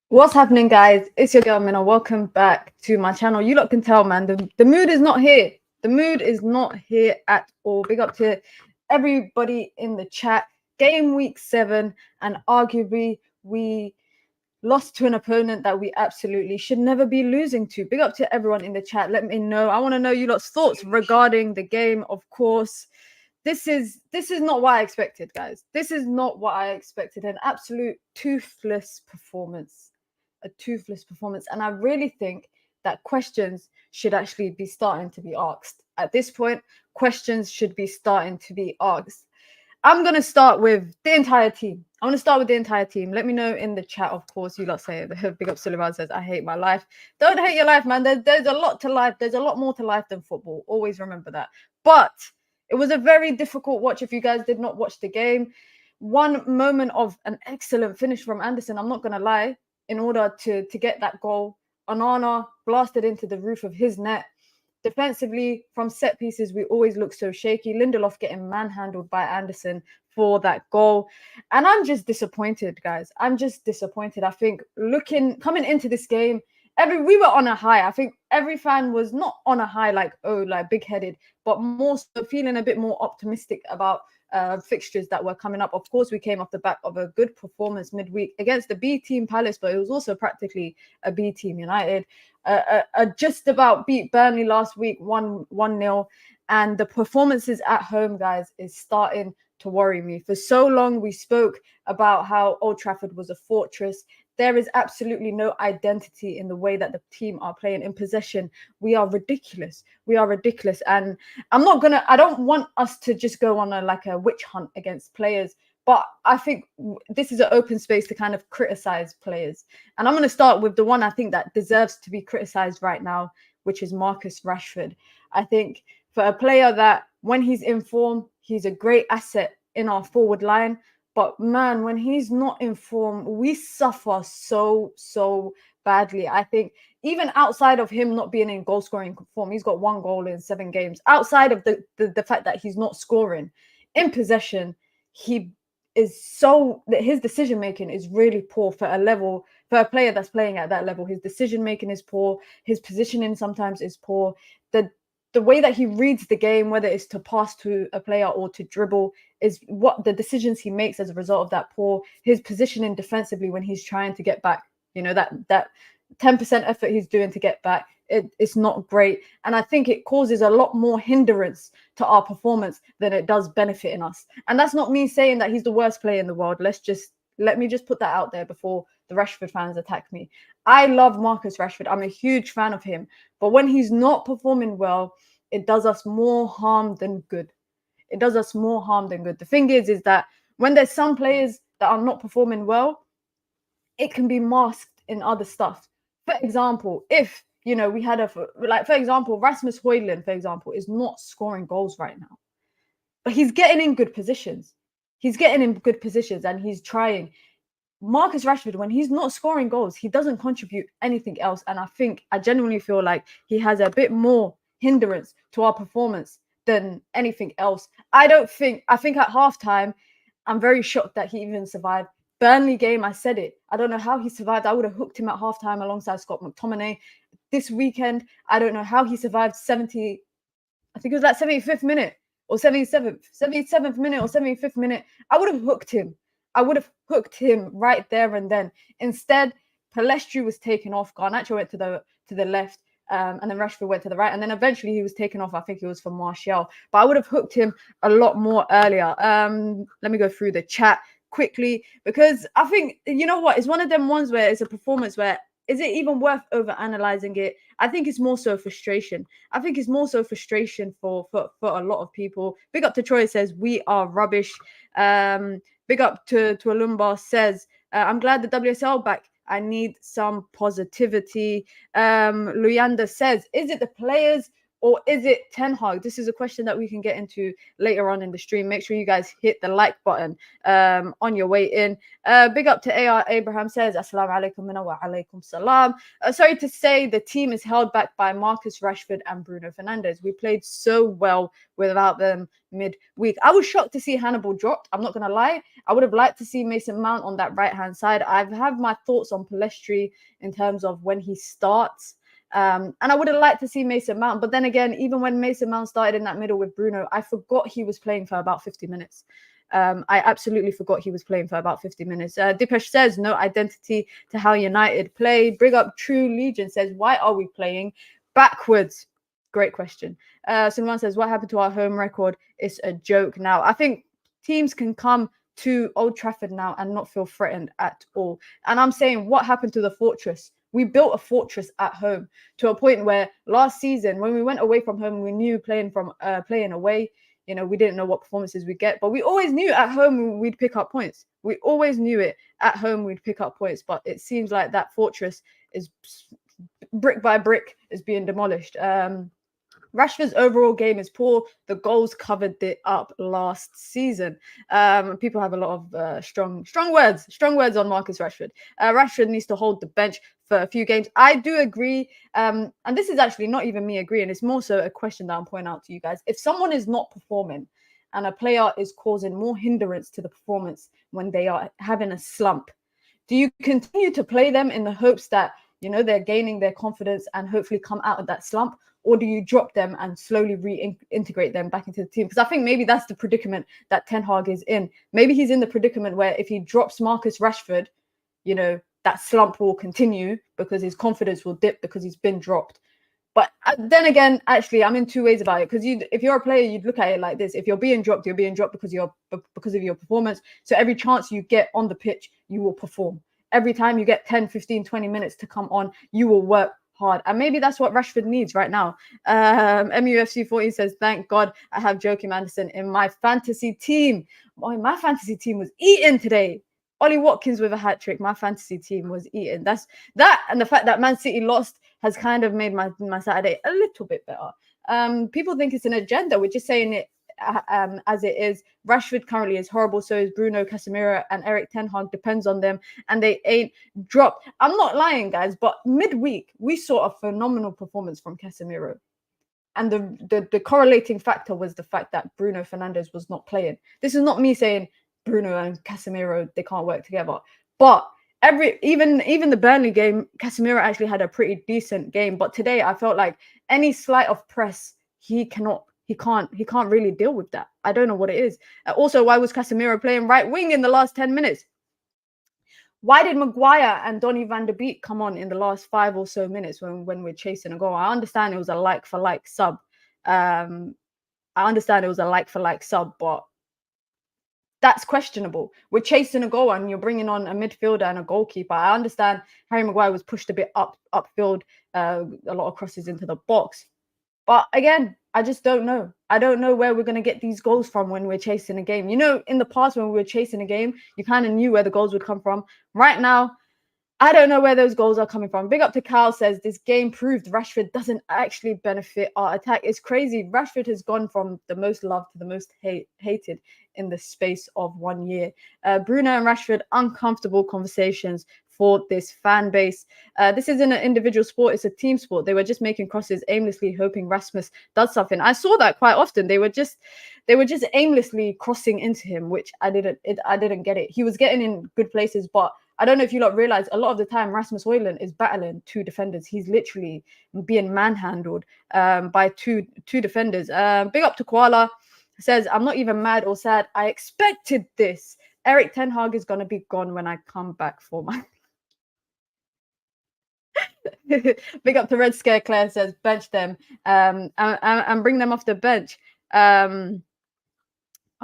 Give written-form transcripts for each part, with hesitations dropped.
What's happening, guys? It's your girl Mina. Welcome back to my channel. You lot can tell, man, the mood is not here. The mood is not here at all. Big up to everybody in the chat. Game week 7, and arguably we lost to an opponent that we absolutely should never be losing to. Big up to everyone in the chat. Let me know. I want to know you lot's thoughts regarding the game. Of course, this is not what I expected, guys. This is not what I expected. An absolute toothless performance. A toothless performance. And I really think that questions should actually be starting to be asked. At this point, questions should be starting to be asked. I'm going to start with the entire team. I want to start with the entire team. Let me know in the chat, of course. You lot say it. Big up Sullivan says, I hate my life. Don't hate your life, man. There's a lot to life. There's a lot more to life than football. Always remember that. But it was a very difficult watch if you guys did not watch the game. One moment of an excellent finish from Anderson, I'm not going to lie, in order to get that goal. Onana blasted into the roof of his net. Defensively, from set pieces, we always look so shaky. Lindelof getting manhandled by Anderson for that goal. And I'm just disappointed, guys. I'm just disappointed. I think coming into this game, we were on a high. I think every fan was not on a high, like big-headed, but more so feeling a bit more optimistic about fixtures that were coming up. Of course, we came off the back of a good performance midweek against the B team Palace, but it was also practically a B team United. Just about beat Burnley last week, 1-0. And the performances at home, guys, is starting to worry me. For so long, we spoke about how Old Trafford was a fortress. There is absolutely no identity in the way that the team are playing. In possession, we are ridiculous. We are ridiculous. And I don't want us to just go on a witch hunt against players. But I think this is an open space to kind of criticize players. And I'm going to start with the one I think that deserves to be criticized right now, which is Marcus Rashford. I think for a player that when he's in form, he's a great asset in our forward line. But man, when he's not in form, we suffer so badly. I think even outside of him not being in goal scoring form, he's got 1 goal in 7 games. Outside of the fact that he's not scoring, in possession, his decision making is really poor for a player that's playing at that level. His decision making is poor. His positioning sometimes is poor. The way that he reads the game, whether it's to pass to a player or to dribble, is what the decisions he makes as a result of that poor. His positioning defensively when he's trying to get back, that 10% effort he's doing to get back, it's not great. And I think it causes a lot more hindrance to our performance than it does benefiting us. And that's not me saying that he's the worst player in the world. Let me just put that out there before the Rashford fans attack me. I love Marcus Rashford. I'm a huge fan of him. But when he's not performing well, it does us more harm than good. It does us more harm than good. The thing is that when there's some players that are not performing well, it can be masked in other stuff. For example, if we had for example, Rasmus Højlund, for example, is not scoring goals right now, but he's getting in good positions. He's getting in good positions and he's trying. Marcus Rashford, when he's not scoring goals, he doesn't contribute anything else. And I genuinely feel like he has a bit more hindrance to our performance than anything else. I think at halftime, I'm very shocked that he even survived. Burnley game, I said it. I don't know how he survived. I would have hooked him at halftime alongside Scott McTominay. This weekend, I don't know how he survived 70. I think it was like 75th minute or 77th minute or 75th minute. I would have hooked him. I would have hooked him right there and then. Instead, Palestri was taken off. Garnacho went to the left, and then Rashford went to the right. And then eventually he was taken off. I think it was for Martial. But I would have hooked him a lot more earlier. Let me go through the chat quickly, because I think, you know what? It's one of them ones where it's a performance where, is it even worth over-analyzing it? I think it's more so frustration. I think it's more so frustration for a lot of people. Big up to Troy, says, we are rubbish. Big up to Alumba, says, I'm glad the WSL back. I need some positivity. Luyanda says, is it the players or is it Ten Hag? This is a question that we can get into later on in the stream. Make sure you guys hit the like button on your way in. Big up to AR Abraham says, Assalamu alaikum wa alaikum salam. Sorry to say the team is held back by Marcus Rashford and Bruno Fernandes. We played so well without them midweek. I was shocked to see Hannibal dropped. I'm not going to lie. I would have liked to see Mason Mount on that right-hand side. I have my thoughts on Pellistri in terms of when he starts. And I would have liked to see Mason Mount. But then again, even when Mason Mount started in that middle with Bruno, I forgot he was playing for about 50 minutes. I absolutely forgot he was playing for about 50 minutes. Dipesh says, no identity to how United play. Bring up True Legion says, why are we playing backwards? Great question. Someone says, what happened to our home record? It's a joke now. I think teams can come to Old Trafford now and not feel threatened at all. And I'm saying, what happened to the fortress? We built a fortress at home to a point where last season, when we went away from home, we knew playing away, you know, we didn't know what performances we get, but we always knew at home we'd pick up points. We always knew it at home we'd pick up points, but it seems like that fortress is brick by brick is being demolished. Rashford's overall game is poor. The goals covered it up last season. People have a lot of strong words on Marcus Rashford. Rashford needs to hold the bench for a few games. I do agree. And this is actually not even me agreeing. It's more so a question that I'm pointing out to you guys. If someone is not performing and a player is causing more hindrance to the performance when they are having a slump, do you continue to play them in the hopes that, you know, they're gaining their confidence and hopefully come out of that slump? Or do you drop them and slowly reintegrate them back into the team? Because I think maybe that's the predicament that Ten Hag is in. Maybe he's in the predicament where if he drops Marcus Rashford, you know, that slump will continue because his confidence will dip because he's been dropped. But then again, actually, I'm in two ways about it. Because if you're a player, you'd look at it like this. If you're being dropped because of your performance. So every chance you get on the pitch, you will perform. Every time you get 10, 15, 20 minutes to come on, you will work hard. And maybe that's what Rashford needs right now. MUFC 14 says, thank God I have Joachim Anderson in my fantasy team. Boy, my fantasy team was eaten today. Ollie Watkins with a hat-trick. My fantasy team was eaten. That's that, and the fact that Man City lost has kind of made my Saturday a little bit better. People think it's an agenda. We're just saying it as it is. Rashford currently is horrible. So is Bruno, Casemiro, and Eric Ten Hag. Depends on them, and they ain't dropped. I'm not lying, guys, but midweek we saw a phenomenal performance from Casemiro, and the correlating factor was the fact that Bruno Fernandes was not playing. This is not me saying Bruno and Casemiro they can't work together, but even the Burnley game, Casemiro actually had a pretty decent game. But today I felt like any slight of press, he can't really deal with that. I don't know what it is. Also, why was Casemiro playing right wing in the last 10 minutes? Why did Maguire and Donny van der Beek come on in the last 5 or so minutes when we're chasing a goal? I understand it was a like-for-like sub. But that's questionable. We're chasing a goal and you're bringing on a midfielder and a goalkeeper. I understand Harry Maguire was pushed a bit upfield, a lot of crosses into the box. But again, I just don't know. I don't know where we're going to get these goals from when we're chasing a game. You know, in the past when we were chasing a game, you kind of knew where the goals would come from. Right now, I don't know where those goals are coming from. Big up to Kyle says, this game proved Rashford doesn't actually benefit our attack. It's crazy. Rashford has gone from the most loved to the most hated in the space of 1 year. Bruno and Rashford, uncomfortable conversations for this fan base. This isn't an individual sport, it's a team sport. They were just making crosses aimlessly, hoping Rasmus does something. I saw that quite often. They were just aimlessly crossing into him, which I didn't get it. He was getting in good places, but I don't know if you lot realize a lot of the time Rasmus Højlund is battling 2 defenders. He's literally being manhandled by two defenders. Big up to Koala. Says, I'm not even mad or sad. I expected this. Eric Ten Hag is going to be gone when I come back for my... Big up to Red Scare. Claire says, bench them and bring them off the bench. I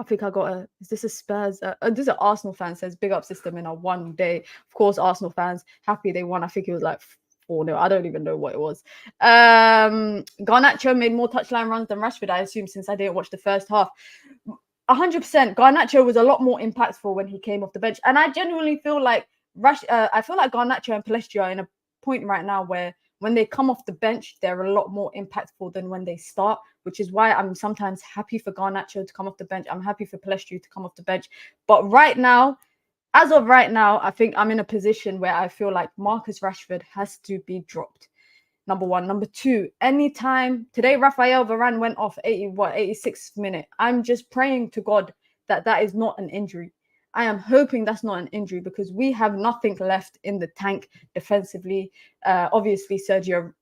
think I got a... Is this a Spurs? This is an Arsenal fan says, big up system in a 1 day. Of course, Arsenal fans, happy they won. I think it was like 4-0. I don't even know what it was. Garnacho made more touchline runs than Rashford, I assume, since I didn't watch the first half. 100%. Garnacho was a lot more impactful when he came off the bench. And I genuinely feel like Garnacho and Pellistri are in a point right now where When they come off the bench, they're a lot more impactful than when they start, which is why I'm sometimes happy for Garnacho to come off the bench. I'm happy for Pellistri to come off the bench. But right now, as of right now, I think I'm in a position where I feel like Marcus Rashford has to be dropped. Number one. Number two, anytime today, Rafael Varane went off 86th minute. I'm just praying to God that that is not an injury. I am hoping that's not an injury because we have nothing left in the tank defensively. Obviously, Sergio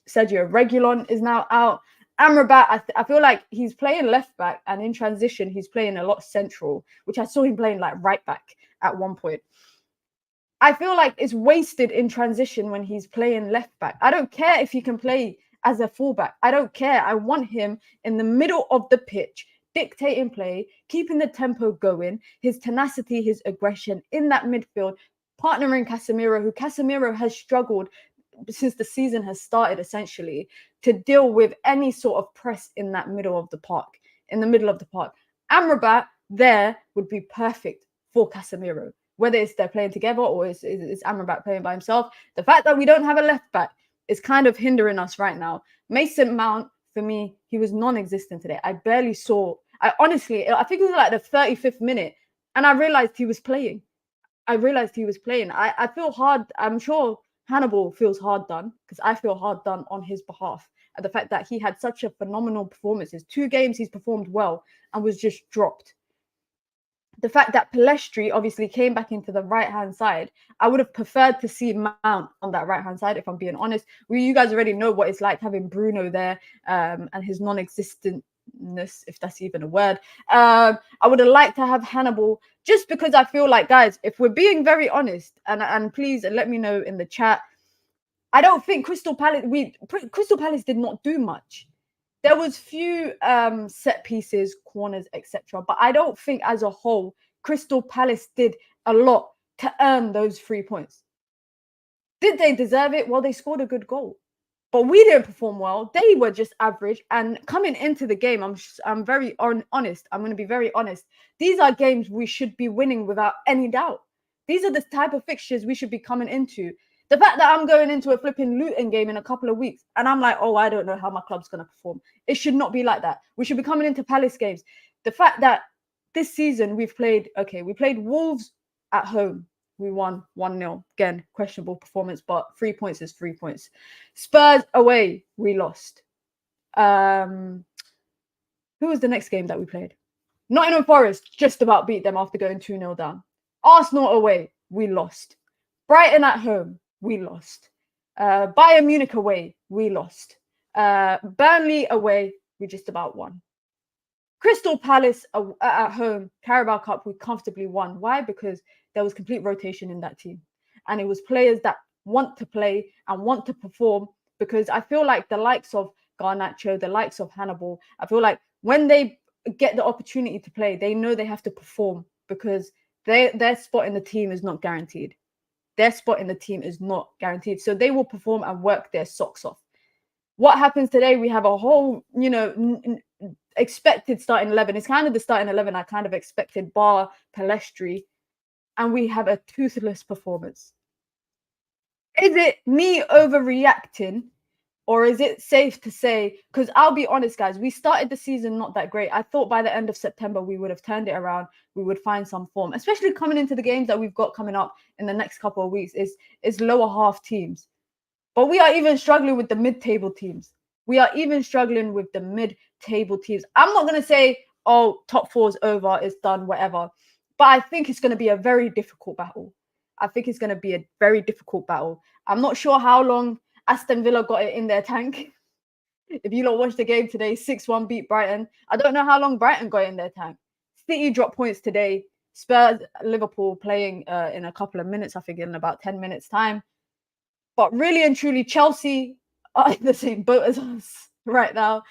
Reguilon is now out. Amrabat, I feel like he's playing left back, and in transition, he's playing a lot central, which I saw him playing like right back at one point. I feel like it's wasted in transition when he's playing left back. I don't care if he can play as a fullback. I don't care. I want him in the middle of the pitch, dictating play, keeping the tempo going, his tenacity, his aggression in that midfield, partnering Casemiro, who Casemiro has struggled since the season has started, essentially, to deal with any sort of press in that middle of the park, Amrabat there would be perfect for Casemiro. Whether it's they're playing together or it's Amrabat playing by himself. The fact that we don't have a left back is kind of hindering us right now. Mason Mount, for me, he was non-existent today. I barely saw. I think it was like the 35th minute, and I realized he was playing. I feel hard. I'm sure Hannibal feels hard done because I feel hard done on his behalf. And the fact that he had such a phenomenal performance. 2 games he's performed well and was just dropped. The fact that Pellistri obviously came back into the right-hand side, I would have preferred to see Mount on that right-hand side, if I'm being honest. You guys already know what it's like having Bruno there and his non-existentness, if that's even a word. I would have liked to have Hannibal just because I feel like, guys, if we're being very honest, and please let me know in the chat, I don't think Crystal Palace did not do much. There was few set pieces, corners, etc. But I don't think as a whole, Crystal Palace did a lot to earn those 3 points. Did they deserve it? Well, they scored a good goal. But we didn't perform well. They were just average. And coming into the game, I'm very honest. I'm going to be very honest. These are games we should be winning without any doubt. These are the type of fixtures we should be coming into. The fact that I'm going into a flipping Luton game in a couple of weeks and I'm like, oh, I don't know how my club's going to perform. It should not be like that. We should be coming into Palace games. The fact that this season we played Wolves at home. We won 1-0. Again, questionable performance, but 3 points is 3 points. Spurs away, we lost. Who was the next game that we played? Nottingham Forest just about beat them after going 2-0 down. Arsenal away, we lost. Brighton at home, we lost. Bayern Munich away, we lost. Burnley away, we just about won. Crystal Palace at home, Carabao Cup, we comfortably won. Why? Because there was complete rotation in that team. And it was players that want to play and want to perform, because I feel like the likes of Garnacho, the likes of Hannibal, I feel like when they get the opportunity to play, they know they have to perform because their spot in the team is not guaranteed. Their spot in the team is not guaranteed. So they will perform and work their socks off. What happens today? We have a whole, expected starting 11. It's kind of the starting 11 I kind of expected, bar Pellistri, and we have a toothless performance. Is it me overreacting, or is it safe to say, because I'll be honest, guys, we started the season not that great. I thought by the end of September we would have turned it around. We would find some form, especially coming into the games that we've got coming up in the next couple of weeks. Is lower half teams. But we are even struggling with the mid-table teams. I'm not going to say, oh, top 4's over, it's done, whatever. But I think it's going to be a very difficult battle. I'm not sure how long Aston Villa got it in their tank. If you lot watched the game today, 6-1 beat Brighton. I don't know how long Brighton got it in their tank. City dropped points today. Spurs, Liverpool playing in a couple of minutes, I think in about 10 minutes time. But really and truly, Chelsea are in the same boat as us right now.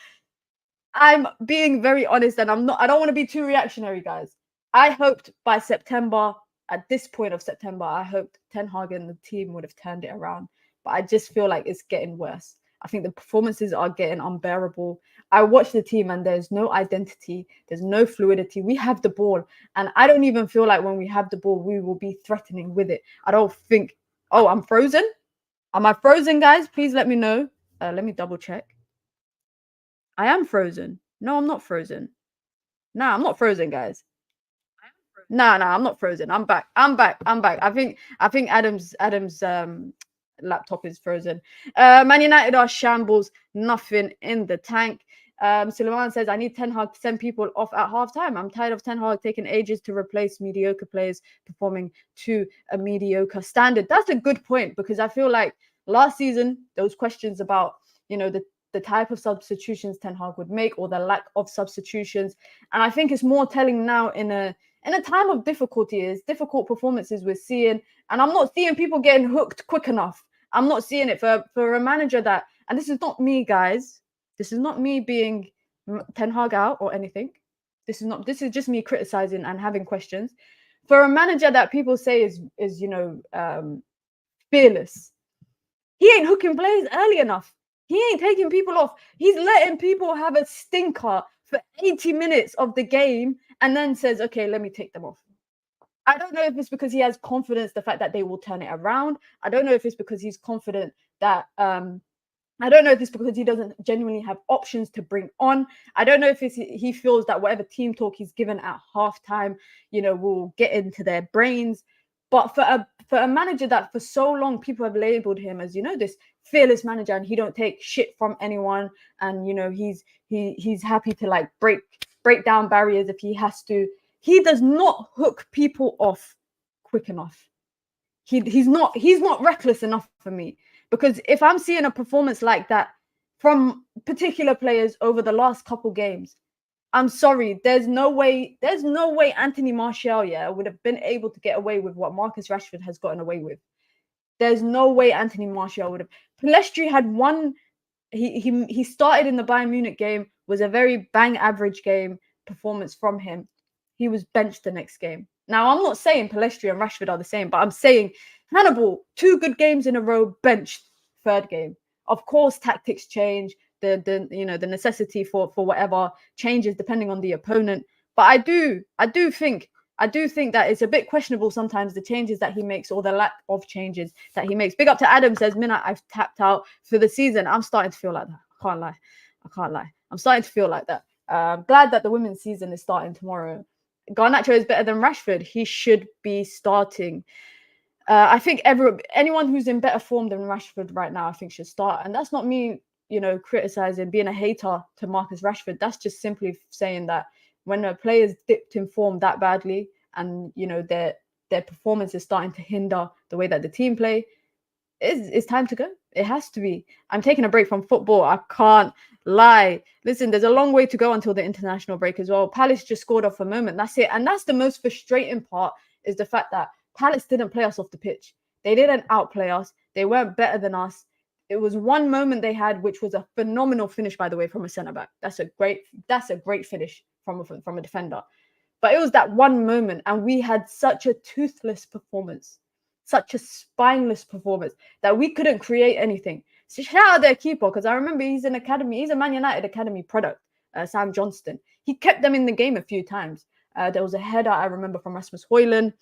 I'm being very honest, and I don't want to be too reactionary, guys. I hoped by September, at this point of September, I hoped Ten Hag and the team would have turned it around. But I just feel like it's getting worse. I think the performances are getting unbearable. I watch the team and there's no identity. There's no fluidity. We have the ball. And I don't even feel like when we have the ball, we will be threatening with it. I don't think, oh, I'm frozen. Am I frozen, guys? Please let me know. Let me double check. I am frozen. No, I'm not frozen. Nah, I'm not frozen, guys. Nah, I'm not frozen. I'm back. I think Adam's laptop is frozen. Man United are shambles, nothing in the tank. Suleiman says, I need Ten Hag to send people off at halftime. I'm tired of Ten Hag taking ages to replace mediocre players performing to a mediocre standard. That's a good point, because I feel like last season, those questions about, the type of substitutions Ten Hag would make, or the lack of substitutions. And I think it's more telling now in a time of difficulty, is difficult performances we're seeing. And I'm not seeing people getting hooked quick enough. I'm not seeing it for a manager that, and this is not me, guys. This is not me being Ten Hag out or anything. This is just me criticizing and having questions. For a manager that people say is fearless, he ain't hooking players early enough. He ain't taking people off. He's letting people have a stinker for 80 minutes of the game and then says, okay, let me take them off. I don't know if it's because he has confidence, the fact that they will turn it around. I don't know if it's because he's confident that I don't know if it's because he doesn't genuinely have options to bring on. I don't know if he feels that whatever team talk he's given at halftime, will get into their brains. But for a manager that for so long people have labeled him as, this fearless manager, and he don't take shit from anyone, and he's happy to like break down barriers if he has to. He does not hook people off quick enough. He's not reckless enough for me. Because if I'm seeing a performance like that from particular players over the last couple games, I'm sorry, there's no way Anthony Martial, would have been able to get away with what Marcus Rashford has gotten away with. There's no way Anthony Martial would have. Pellistri had one. He started in the Bayern Munich game, was a very bang average game performance from him. He was benched the next game. Now, I'm not saying Pellistri and Rashford are the same, but I'm saying Hannibal, 2 good games in a row, benched third game. Of course, tactics change. The necessity for whatever changes depending on the opponent. But I do think that it's a bit questionable sometimes, the changes that he makes or the lack of changes that he makes. Big up to Adam, says, Mina, I've tapped out for the season. I'm starting to feel like that. I can't lie. I'm starting to feel like that. Glad that the women's season is starting tomorrow. Garnacho is better than Rashford. He should be starting. I think anyone who's in better form than Rashford right now, I think should start. And that's not me, criticizing, being a hater to Marcus Rashford. That's just simply saying that when a player's dipped in form that badly, and their performance is starting to hinder the way that the team play, it's time to go. It has to be. I'm taking a break from football. I can't lie. Listen, there's a long way to go until the international break as well. Palace just scored off a moment. That's it. And that's the most frustrating part, is the fact that Palace didn't play us off the pitch. They didn't outplay us. They weren't better than us. It was one moment they had, which was a phenomenal finish, by the way, from a centre-back. That's a great finish from a defender. But it was that one moment, and we had such a toothless performance, such a spineless performance, that we couldn't create anything. So shout out their keeper, because I remember he's an academy. He's a Man United academy product, Sam Johnston. He kept them in the game a few times. There was a header I remember from Rasmus Højlund.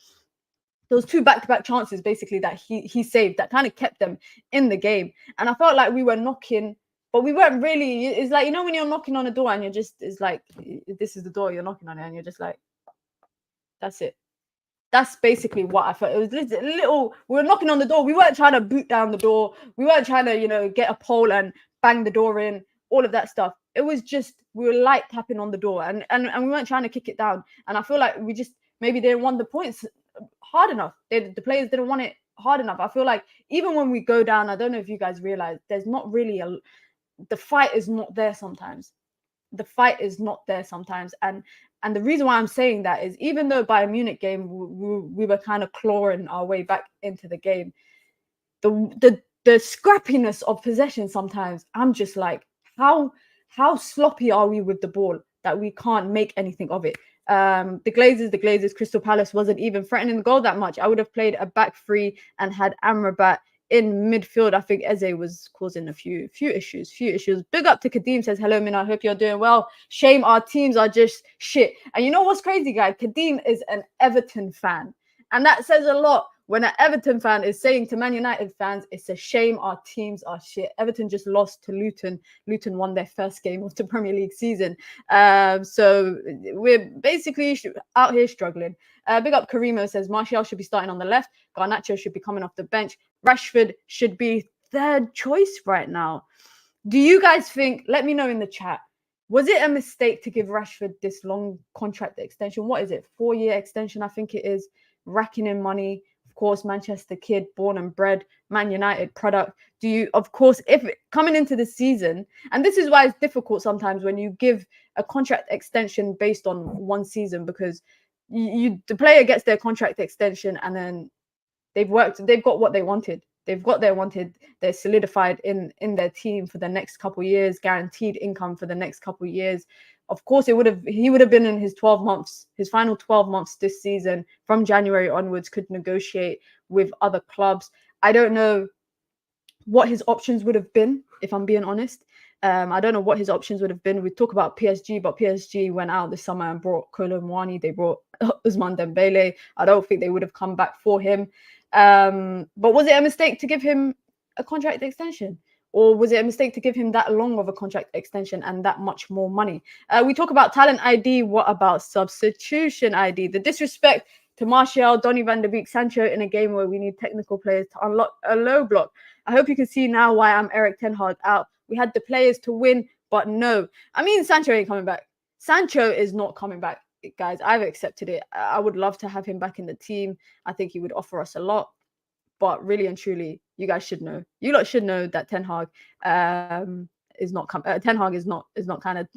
Those 2 back-to-back chances, basically, that he saved, that kind of kept them in the game. And I felt like we were knocking, but we weren't really. It's like, when you're knocking on a door and you're just, it's like, this is the door, you're knocking on it, and you're just like, that's it. That's basically what I felt. It was little, we were knocking on the door. We weren't trying to boot down the door. We weren't trying to, get a pole and bang the door in, all of that stuff. It was just, we were light tapping on the door, and we weren't trying to kick it down. And I feel like we just maybe didn't want the points hard enough. The players didn't want it hard enough. I feel like even when we go down, I don't know if you guys realize, there's not really the fight is not there sometimes. The fight is not there sometimes. And the reason why I'm saying that is, even though by a Munich game, we were kind of clawing our way back into the game, the scrappiness of possession sometimes, I'm just like, how sloppy are we with the ball that we can't make anything of it? The Glazers, Crystal Palace wasn't even threatening the goal that much. I would have played a back 3 and had Amrabat in midfield. I think Eze was causing a few issues. Big up to Kadeem, says, hello, Mina, I hope you're doing well. Shame our teams are just shit. And you know what's crazy, guys? Kadeem is an Everton fan. And that says a lot when an Everton fan is saying to Man United fans, it's a shame our teams are shit. Everton just lost to Luton. Luton won their first game of the Premier League season. So we're basically out here struggling. Big up Karimo says Martial should be starting on the left. Garnacho should be coming off the bench. Rashford should be third choice right now. Do you guys think, let me know in the chat, was it a mistake to give Rashford this long contract extension? What is it? 4-year extension, I think it is. Racking in money. Of course, Manchester kid, born and bred, Man United product. Do you, of course, if coming into the season, and this is why it's difficult sometimes when you give a contract extension based on one season, because the player gets their contract extension and then they've got what they wanted. They've got their wanted. They're solidified in their team for the next couple of years, guaranteed income for the next couple of years. Of course, he would have been in his 12 months, his final 12 months this season from January onwards, could negotiate with other clubs. I don't know what his options would have been, if I'm being honest. I don't know what his options would have been. We talk about PSG, but PSG went out this summer and brought Kolo Muani. They brought Ousmane Dembele. I don't think they would have come back for him. But was it a mistake to give him a contract extension? Or was it a mistake to give him that long of a contract extension and that much more money? We talk about talent ID. What about substitution ID? The disrespect to Martial, Donny van de Beek, Sancho in a game where we need technical players to unlock a low block. I hope you can see now why I'm Erik ten Hag out. We had the players to win, but no. I mean, Sancho ain't coming back. Sancho is not coming back, guys. I've accepted it. I would love to have him back in the team. I think he would offer us a lot. But really and truly, you guys should know. You lot should know that Ten Hag is not Ten Hag is not kind of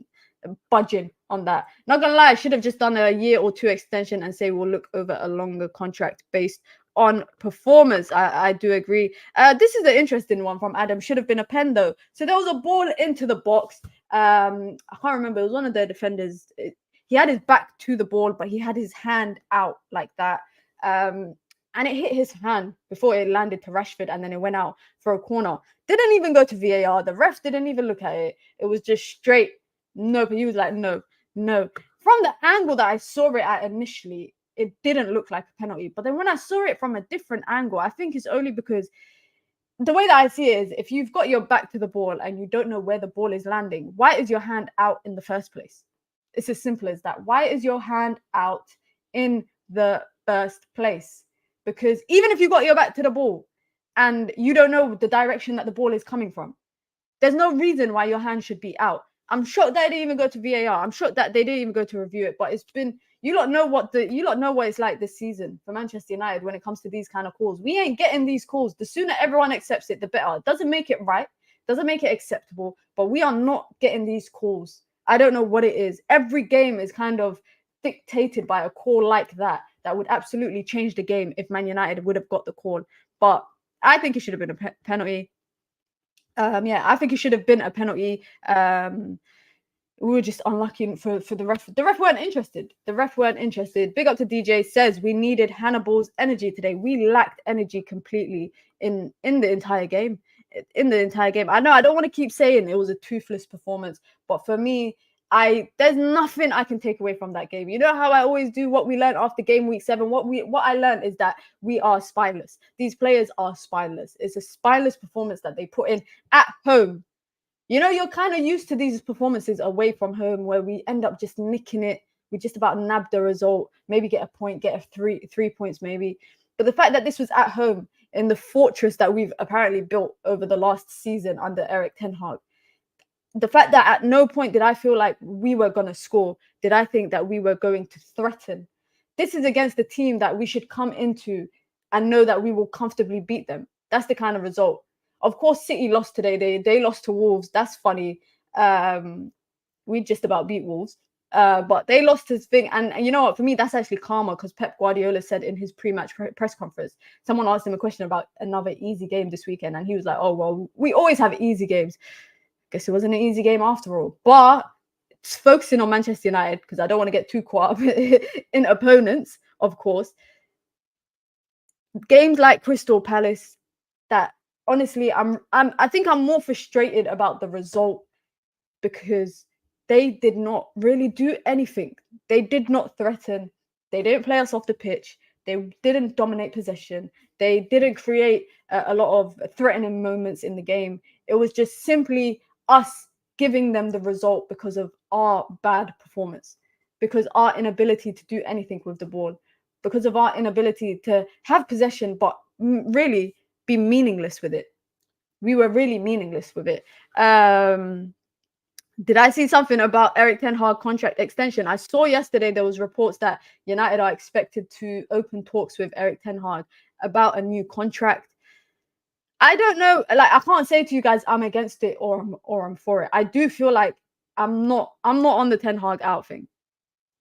budging on that. Not gonna lie, I should have just done a year or two extension and say we'll look over a longer contract based on performance. I do agree. This is an interesting one from Adam. Should have been a pen though. So there was a ball into the box. I can't remember. It was one of their defenders. He had his back to the ball, but he had his hand out like that. And it hit his hand before it landed to Rashford, and then it went out for a corner. Didn't even go to VAR. The ref didn't even look at it. It was just straight. No, but he was like, no. From the angle that I saw it at initially, it didn't look like a penalty. But then when I saw it from a different angle, I think it's only because the way that I see it is if you've got your back to the ball and you don't know where the ball is landing, why is your hand out in the first place? It's as simple as that. Why is your hand out in the first place? Because even if you got your back to the ball and you don't know the direction that the ball is coming from, there's no reason why your hand should be out. I'm shocked that they didn't even go to VAR. I'm shocked that they didn't even go to review it. But it's been, you lot know what it's like this season for Manchester United when it comes to these kind of calls. We ain't getting these calls. The sooner everyone accepts it, the better. It doesn't make it right, doesn't make it acceptable, but we are not getting these calls. I don't know what it is. Every game is kind of dictated by a call like that would absolutely change the game if Man United would have got the call. But I think it should have been a penalty. I think it should have been a penalty. We were just unlucky for the ref. The ref weren't interested. Big up to DJ says we needed Hannibal's energy today. We lacked energy completely in the entire game. I know I don't want to keep saying it was a toothless performance, but for me, there's nothing I can take away from that game. You know how I always do what we learned after game week 7. What I learned is that we are spineless. These players are spineless. It's a spineless performance that they put in at home. You know, you're kind of used to these performances away from home where we end up just nicking it. We just about nab the result, maybe get a point, get a three points maybe. But the fact that this was at home in the fortress that we've apparently built over the last season under Erik ten Hag, the fact that at no point did I feel like we were going to score, did I think that we were going to threaten. This is against the team that we should come into and know that we will comfortably beat them. That's the kind of result. Of course, City lost today. They lost to Wolves. That's funny. We just about beat Wolves. But they lost his thing. And you know what? For me, that's actually karma because Pep Guardiola said in his pre-match press conference, someone asked him a question about another easy game this weekend. And he was like, oh, well, we always have easy games. Guess it wasn't an easy game after all. But focusing on Manchester United, because I don't want to get too caught up in opponents, of course. Games like Crystal Palace, that honestly, I think I'm more frustrated about the result because they did not really do anything. They did not threaten. They didn't play us off the pitch. They didn't dominate possession. They didn't create a lot of threatening moments in the game. It was just simply us giving them the result because of our bad performance, because our inability to do anything with the ball, because of our inability to have possession, but really be meaningless with it. We were really meaningless with it. Did I see something about Erik ten Hag contract extension? I saw yesterday there was reports that United are expected to open talks with Erik ten Hag about a new contract. I don't know. Like, I can't say to you guys I'm against it or I'm for it. I do feel like I'm not on the Ten Hag out thing.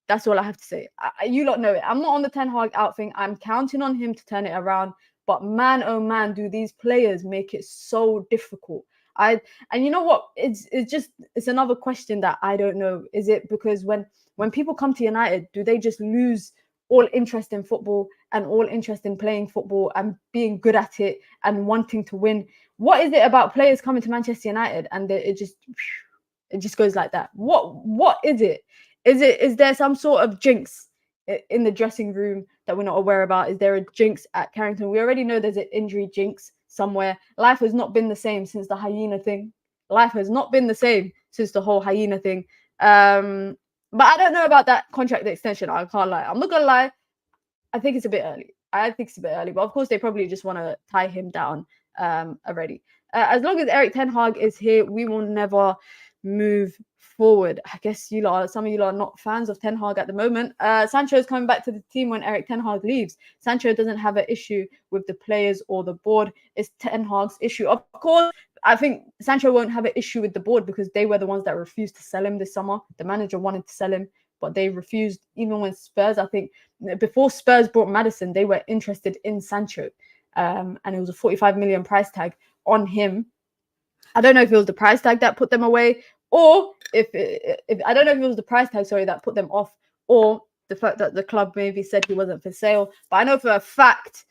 That's all I have to say. You lot know it. I'm not on the Ten Hag out thing. I'm counting on him to turn it around. But man, oh man, do these players make it so difficult. And you know what? It's another question that I don't know. Is it because when people come to United, do they just lose all interest in football and all interest in playing football and being good at it and wanting to win? What is it about players coming to Manchester United and it just goes like that? What is it? Is there some sort of jinx in the dressing room that we're not aware about? Is there a jinx at Carrington? We already know there's an injury jinx somewhere. Life has not been the same since the hyena thing. Life has not been the same since the whole hyena thing. But I don't know about that contract extension. I can't lie. I'm not gonna lie. I think it's a bit early. But of course they probably just want to tie him down already. As long as Erik ten Hag is here, we will never move forward. I guess some of you are not fans of Ten Hag at the moment. Sancho is coming back to the team when Erik ten Hag leaves. Sancho doesn't have an issue with the players or the board. It's Ten Hag's issue. Of course, I think Sancho won't have an issue with the board because they were the ones that refused to sell him this summer. The manager wanted to sell him, but they refused. Even when Spurs, I think, before Spurs brought Maddison, they were interested in Sancho. And it was a 45 million price tag on him. I don't know if it was the price tag that put them away, or if I don't know if it was the price tag, sorry, that put them off, or the fact that the club maybe said he wasn't for sale. But I know for a fact,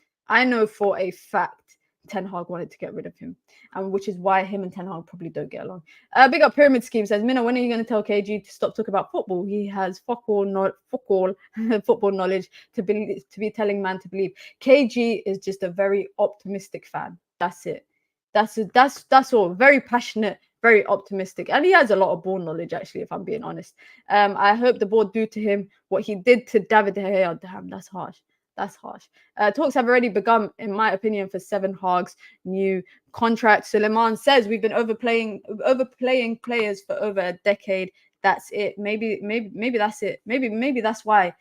Ten Hag wanted to get rid of him, and which is why him and Ten Hag probably don't get along. Big up Pyramid Scheme says, Mina, when are you going to tell KG to stop talking about football? He has fuck all football knowledge to be telling man to believe. KG is just a very optimistic fan. That's it. That's all. Very passionate, very optimistic, and he has a lot of ball knowledge. Actually, if I'm being honest, I hope the board do to him what he did to David De Gea. Damn, that's harsh. That's harsh. Talks have already begun, in my opinion, for Seven Hag's new contract. Suleiman says we've been overplaying players for over a decade. That's it. Maybe that's it. Maybe that's why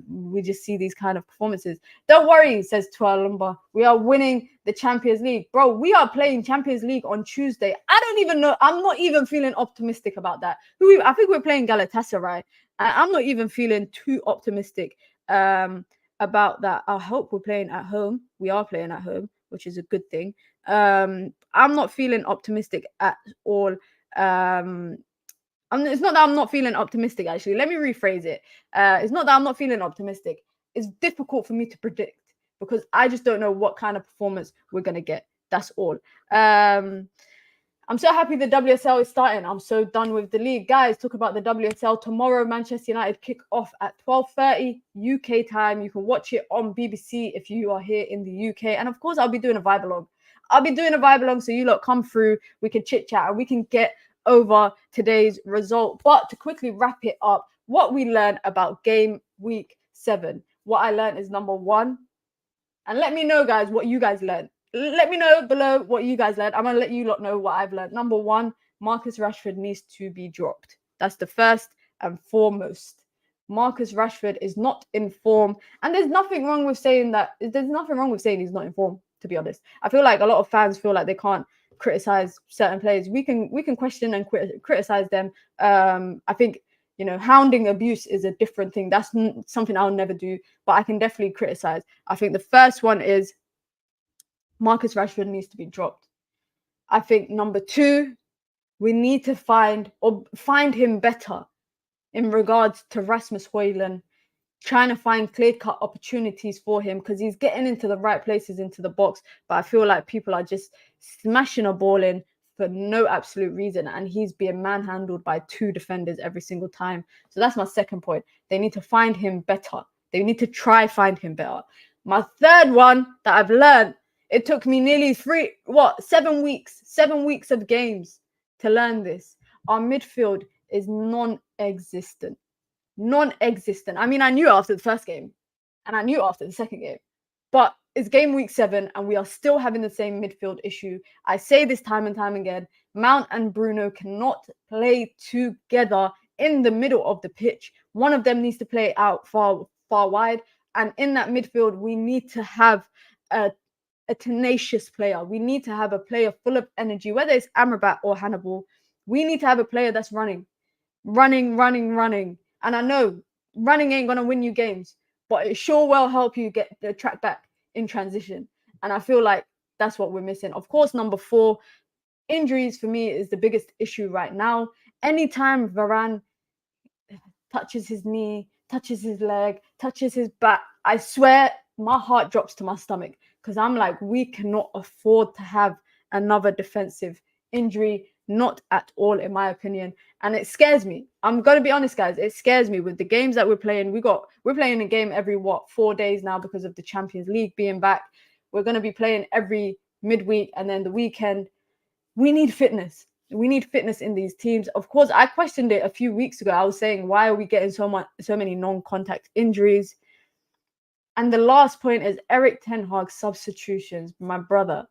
we just see these kind of performances. Don't worry, says Tualumba. We are winning the Champions League. Bro, we are playing Champions League on Tuesday. I don't even know. I'm not even feeling optimistic about that. I think we're playing Galatasaray. I'm not even feeling too optimistic about that. I hope we're playing at home. We are playing at home, which is a good thing. I'm not feeling optimistic at all. It's not that I'm not feeling optimistic, actually. Let me rephrase it. It's not that I'm not feeling optimistic. It's difficult for me to predict because I just don't know what kind of performance we're going to get. That's all. I'm so happy the WSL is starting. I'm so done with the league. Guys, talk about the WSL tomorrow. Manchester United kick off at 12:30 UK time. You can watch it on BBC if you are here in the UK. And of course, I'll be doing a vibe along. So you lot come through. We can chit chat and we can get over today's result. But to quickly wrap it up, what we learned about game week 7. What I learned is number 1. And let me know, guys, what you guys learned. Let me know below what you guys learned. I'm going to let you lot know what I've learned. Number 1, Marcus Rashford needs to be dropped. That's the first and foremost. Marcus Rashford is not in form. And there's nothing wrong with saying that. There's nothing wrong with saying he's not in form, to be honest. I feel like a lot of fans feel like they can't criticize certain players. We can question and criticize them. I think, hounding abuse is a different thing. That's something I'll never do, but I can definitely criticize. I think the first one is Marcus Rashford needs to be dropped. I think number 2, we need to find him better in regards to Rasmus Højlund, trying to find clear-cut opportunities for him because he's getting into the right places into the box, but I feel like people are just smashing a ball in for no absolute reason, and he's being manhandled by 2 defenders every single time. So that's my second point. They need to find him better. They need to try find him better. My third one that I've learned, it took me nearly 7 weeks of games to learn this. Our midfield is non-existent. Non-existent. I mean, I knew after the first game and I knew after the second game, but it's game week 7 and we are still having the same midfield issue. I say this time and time again, Mount and Bruno cannot play together in the middle of the pitch. One of them needs to play out far wide, and in that midfield we need to have a tenacious player. We need to have a player full of energy, whether it's Amrabat or Hannibal. We need to have a player that's running. And I know running ain't going to win you games, but it sure will help you get the track back in transition. And I feel like that's what we're missing. Of course, number 4, injuries for me is the biggest issue right now. Anytime Varane touches his knee, touches his leg, touches his back, I swear my heart drops to my stomach, because I'm like, we cannot afford to have another defensive injury. Not at all, in my opinion. And it scares me. I'm going to be honest, guys. It scares me with the games that we're playing. We're playing a game every 4 days now because of the Champions League being back. We're going to be playing every midweek and then the weekend. We need fitness. We need fitness in these teams. Of course, I questioned it a few weeks ago. I was saying, why are we getting so many non-contact injuries? And the last point is Erik ten Hag substitutions. My brother,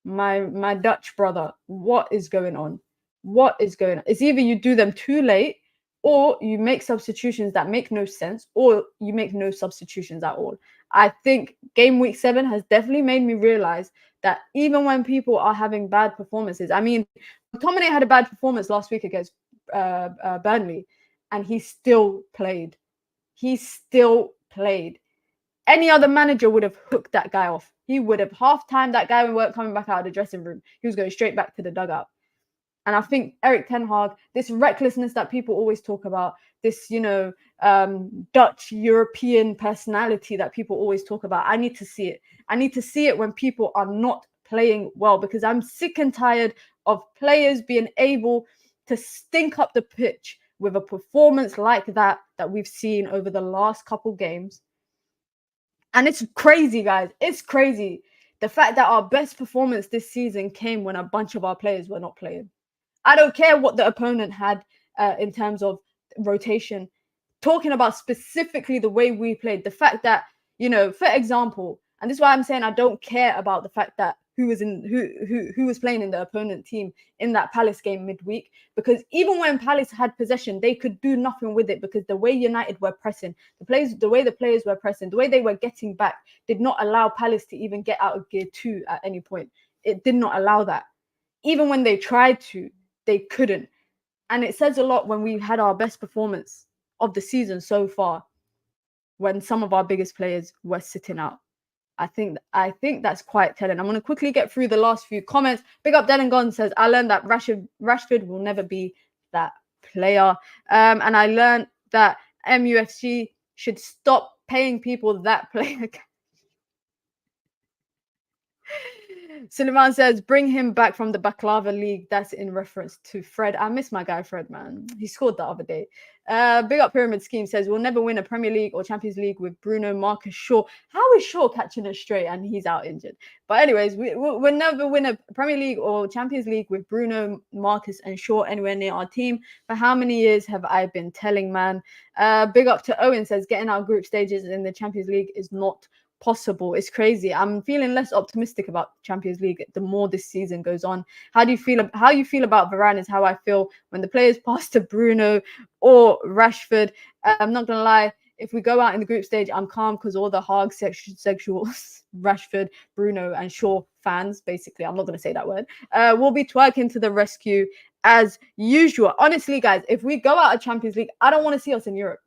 my Dutch brother, what is going on? What is going on? It's either you do them too late, or you make substitutions that make no sense, or you make no substitutions at all. I think game week 7 has definitely made me realize that even when people are having bad performances, I mean, McTominay had a bad performance last week against Burnley, and he still played. He still played. Any other manager would have hooked that guy off. He would have half-timed that guy. We weren't coming back out of the dressing room. He was going straight back to the dugout. And I think Erik ten Hag, this recklessness that people always talk about, this, Dutch European personality that people always talk about, I need to see it. I need to see it when people are not playing well, because I'm sick and tired of players being able to stink up the pitch with a performance like that we've seen over the last couple games. And it's crazy, guys. It's crazy. The fact that our best performance this season came when a bunch of our players were not playing. I don't care what the opponent had in terms of rotation. Talking about specifically the way we played, the fact that, for example, and this is why I'm saying I don't care about the fact that who was playing in the opponent team in that Palace game midweek, because even when Palace had possession, they could do nothing with it, because the way United were pressing, the way the players were pressing, the way they were getting back did not allow Palace to even get out of gear 2 at any point. It did not allow that. Even when they tried to, they couldn't. And it says a lot when we had our best performance of the season so far, when some of our biggest players were sitting out. I think that's quite telling. I'm going to quickly get through the last few comments. Big up Dead and Gone says, I learned that Rashford will never be that player. And I learned that MUFC should stop paying people that play. Suleiman says, bring him back from the Baklava League. That's in reference to Fred. I miss my guy Fred, man. He scored the other day. Big up Pyramid Scheme says, we'll never win a Premier League or Champions League with Bruno, Marcus, Shaw. How is Shaw catching it straight and he's out injured? But anyways, we'll never win a Premier League or Champions League with Bruno, Marcus and Shaw anywhere near our team. For how many years have I been telling, man? Big up to Owen says, getting our group stages in the Champions League is not possible. It's crazy. I'm feeling less optimistic about Champions League the more this season goes on. How you feel about Varane is how I feel when the players pass to Bruno or Rashford. I'm not gonna lie, if we go out in the group stage, I'm calm, because all the hard sexual Rashford, Bruno and Shaw fans, basically, I'm not gonna say that word, will be twerking to the rescue as usual. Honestly, guys, if we go out of Champions League, I don't want to see us in Europe.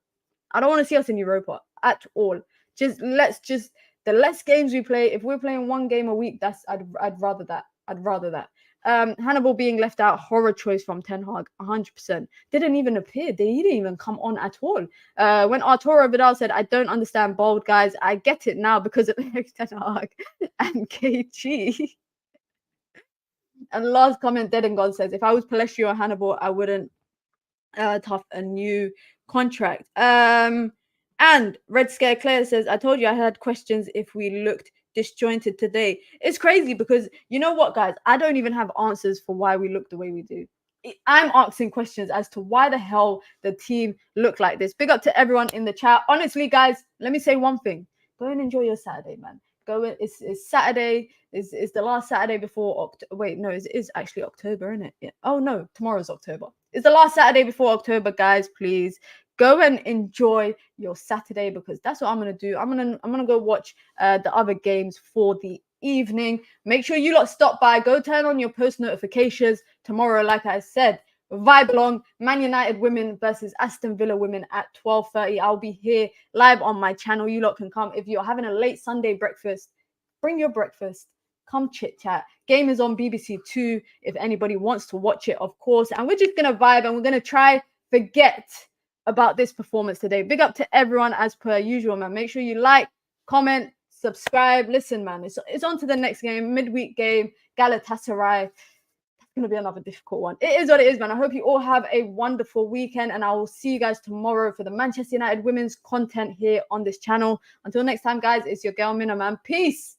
I don't want to see us in Europa at all. The less games we play, if we're playing one game a week, I'd rather that. Hannibal being left out, horror choice from Ten Hag, 100%. Didn't even appear. They didn't even come on at all. When Arturo Vidal said, I don't understand bold guys, I get it now because of Ten Hag and KG. And the last comment, Dead and Gone says, if I was Palacio or Hannibal, I wouldn't tough a new contract. And Red Scare Claire says, I told you I had questions if we looked disjointed today. It's crazy because you know what, guys? I don't even have answers for why we look the way we do. I'm asking questions as to why the hell the team look like this. Big up to everyone in the chat. Honestly, guys, let me say one thing. Go and enjoy your Saturday, man. Go in. It's Saturday. It's the last Saturday before October. Wait, no, it is actually October, isn't it? Yeah. Oh no, tomorrow's October. It's the last Saturday before October, guys. Please go and enjoy your Saturday because that's what I'm gonna do. I'm gonna go watch the other games for the evening. Make sure you lot stop by. Go turn on your post notifications tomorrow. Like I said, vibe along. Man United women versus Aston Villa women at 12:30. I'll be here live on my channel. You lot can come if you're having a late Sunday breakfast. Bring your breakfast. Come chit chat. Game is on BBC Two if anybody wants to watch it, of course. And we're just gonna vibe and we're gonna try forget about this performance today. Big up to everyone as per usual, man. Make sure you like, comment, subscribe. Listen, man, it's on to the next game, midweek game, Galatasaray. That's going to be another difficult one. It is what it is, man. I hope you all have a wonderful weekend, and I will see you guys tomorrow for the Manchester United women's content here on this channel. Until next time, guys, it's your girl, Mina, man. Peace.